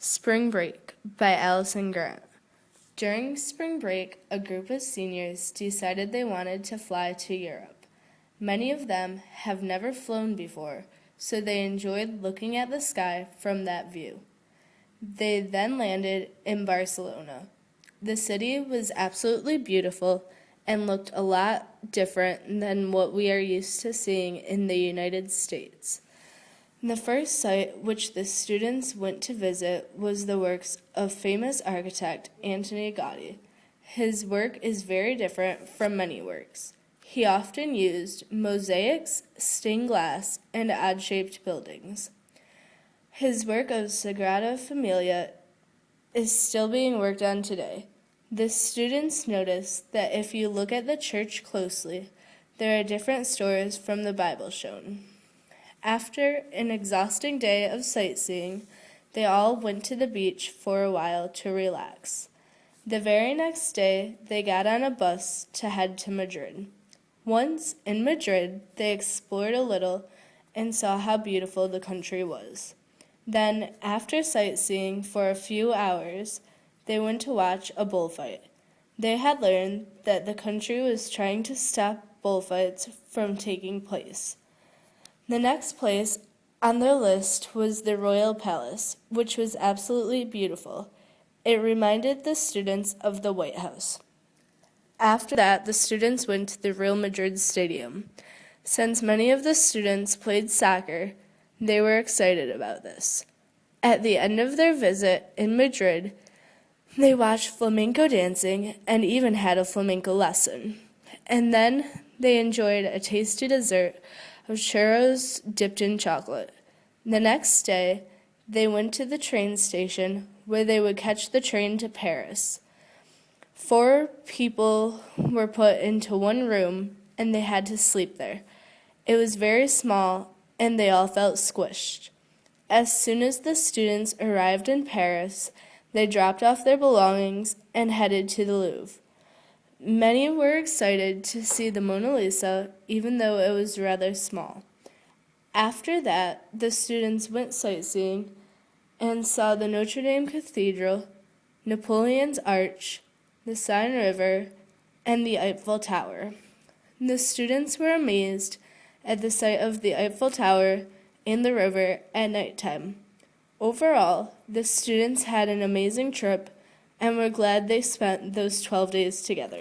Spring Break by Allison Grant. During spring break, a group of seniors decided they wanted to fly to Europe. Many of them have never flown before, so they enjoyed looking at the sky from that view. They then landed in Barcelona. The city was absolutely beautiful and looked a lot different than what we are used to seeing in the United States. The first site which the students went to visit was the works of famous architect Antoni Gaudí. His work is very different from many works. He often used mosaics, stained glass, and odd-shaped buildings. His work of Sagrada Familia is still being worked on today. The students noticed that if you look at the church closely, there are different stories from the Bible shown. After an exhausting day of sightseeing, they all went to the beach for a while to relax. The very next day, they got on a bus to head to Madrid. Once in Madrid, they explored a little and saw how beautiful the country was. Then, after sightseeing for a few hours, they went to watch a bullfight. They had learned that the country was trying to stop bullfights from taking place. The next place on their list was the Royal Palace, which was absolutely beautiful. It reminded the students of the White House. After that, the students went to the Real Madrid Stadium. Since many of the students played soccer, they were excited about this. At the end of their visit in Madrid, they watched flamenco dancing and even had a flamenco lesson. And then they enjoyed a tasty dessert of churros dipped in chocolate. The next day, they went to the train station where they would catch the train to Paris. 4 people were put into one room and they had to sleep there. It was very small and they all felt squished. As soon as the students arrived in Paris, they dropped off their belongings and headed to the Louvre. Many were excited to see the Mona Lisa, even though it was rather small. After that, the students went sightseeing and saw the Notre Dame Cathedral, Napoleon's Arch, the Seine River, and the Eiffel Tower. The students were amazed at the sight of the Eiffel Tower and the river at nighttime. Overall, the students had an amazing trip and we're glad they spent those 12 days together.